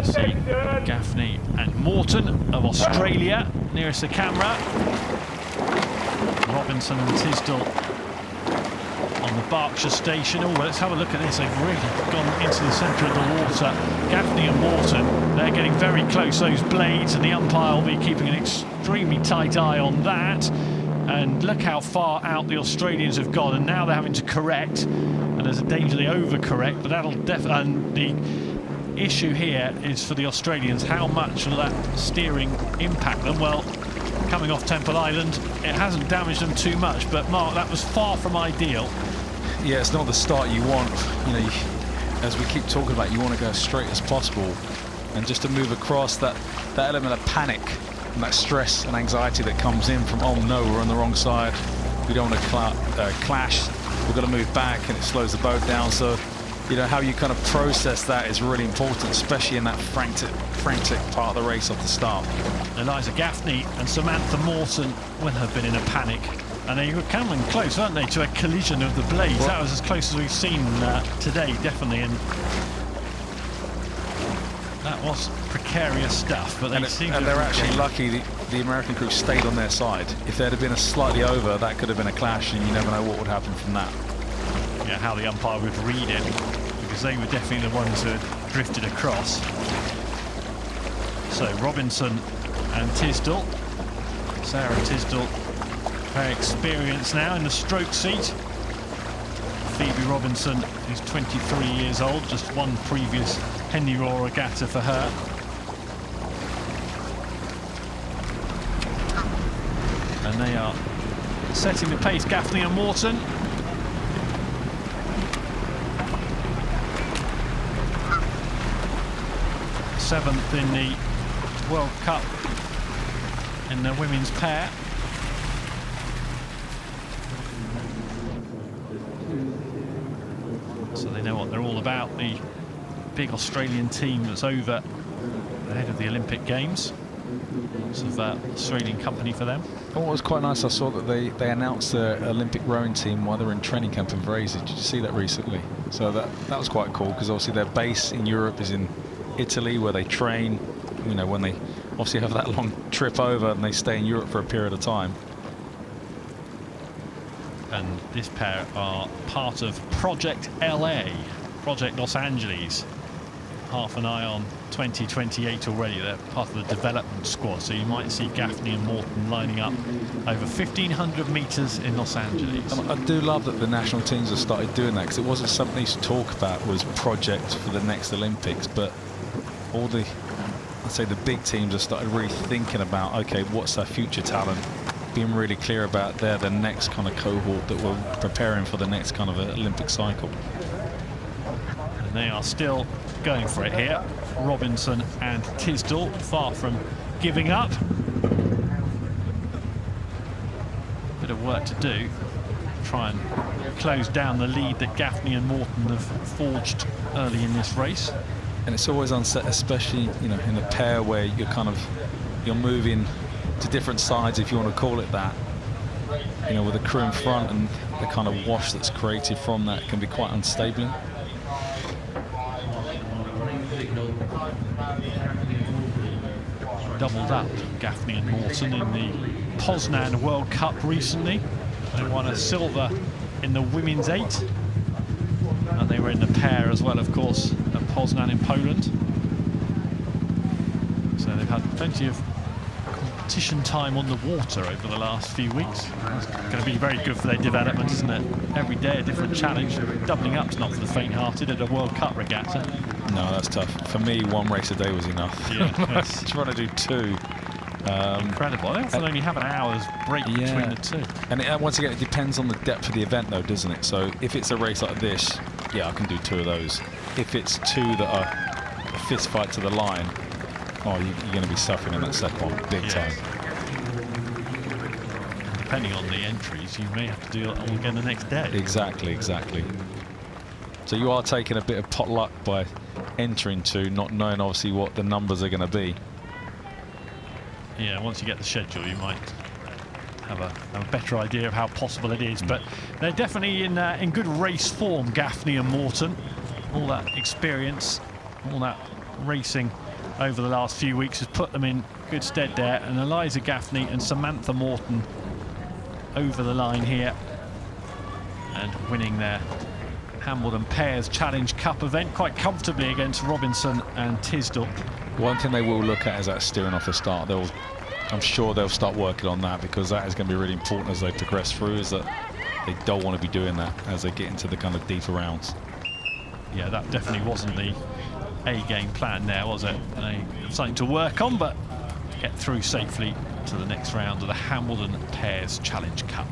see Gaffney and Morton of Australia nearest the camera. Robinson and Tisdall on the Berkshire station. Oh, let's have a look at this. They've really gone into the centre of the water. Gaffney and Morton, they're getting very close, those blades, and the umpire will be keeping an extremely tight eye on that. And look how far out the Australians have gone, and now they're having to correct, and there's a danger they overcorrect, but that'll and the issue here is for the Australians, how much will that steering impact them? Well, coming off Temple Island, it hasn't damaged them too much, but Mark, that was far from ideal. Yeah, it's not the start you want. You know, as we keep talking about, you want to go as straight as possible, and just to move across that element of panic and that stress and anxiety that comes in from, oh no, we're on the wrong side, we don't want to clash, we've got to move back, and it slows the boat down. So, you know, how you kind of process that is really important, especially in that frantic part of the race off the start. Eliza Gaffney and Samantha Morton will have been in a panic, and they were coming close, weren't they, to a collision of the blades. Well, that was as close as we've seen today, definitely, and that was precarious stuff. But they're actually lucky the American crew stayed on their side. If they'd have been a slightly over, that could have been a clash, and you never know what would happen from that. Yeah, how the umpire would read it, because they were definitely the ones who had drifted across. So Robinson and Tisdall. Sarah Tisdall, very experienced now in the stroke seat. Phoebe Robinson, who's 23 years old, just one previous Henley Royal Regatta for her. And they are setting the pace, Gaffney and Morton. Seventh in the World Cup in the women's pair. So they know what they're all about, the big Australian team that's over ahead of the Olympic Games. Lots of Australian company for them. Oh, it was quite nice. I saw that they announced the Olympic rowing team while they were in training camp in Varese. Did you see that recently? So that was quite cool, because obviously their base in Europe is in Italy, where they train, you know, when they obviously have that long trip over, and they stay in Europe for a period of time. And this pair are part of Project LA, Project Los Angeles. Half an eye on 2028 already. They're part of the development squad, so you might see Gaffney and Morton lining up over 1,500 metres in Los Angeles. And I do love that the national teams have started doing that, because it wasn't something they used to talk about, was projects for the next Olympics, but all the, I'd say the big teams have started really thinking about, okay, what's our future talent, being really clear about they're the next kind of cohort that we're preparing for the next kind of Olympic cycle. And they are still going for it here. Robinson and Tisdall, far from giving up. Bit of work to do. Try and close down the lead that Gaffney and Morton have forged early in this race. And it's always unset, especially, you know, in a pair where you're moving to different sides, if you want to call it that. You know, with the crew in front, and the kind of wash that's created from that can be quite unstable. Doubled up Gaffney and Morton in the Poznan World Cup recently. They won a silver in the women's 8, and they were in the pair as well, of course, at Poznan in Poland. So they've had plenty of competition time on the water over the last few weeks. It's going to be very good for their development, isn't it? Every day a different challenge. Doubling up's not for the faint-hearted at a World Cup regatta. No, that's tough. For me, one race a day was enough. Yeah, trying to do two. Incredible. They often only have an hour's break between the two. And once again, it depends on the depth of the event, though, doesn't it? So if it's a race like this, yeah, I can do two of those. If it's two that are a fist fight to the line, oh, you're going to be suffering in that second one big time. Depending on the entries, you may have to do it all again the next day. Exactly. So you are taking a bit of pot luck by entering two, not knowing obviously what the numbers are going to be. Yeah, once you get the schedule, you might have a better idea of how possible it is. But they're definitely in good race form, Gaffney and Morton. All that experience, all that racing over the last few weeks has put them in good stead there. And Eliza Gaffney and Samantha Morton over the line here and winning their Hambleden Pairs Challenge Cup event quite comfortably against Robinson and Tisdall. One thing they will look at is that steering off the start. I'm sure they'll start working on that, because that is going to be really important as they progress through, is that they don't want to be doing that as they get into the kind of deeper rounds. Yeah, that definitely wasn't the A-game plan there, was it? Something to work on, but get through safely to the next round of the Hambleden Pairs Challenge Cup.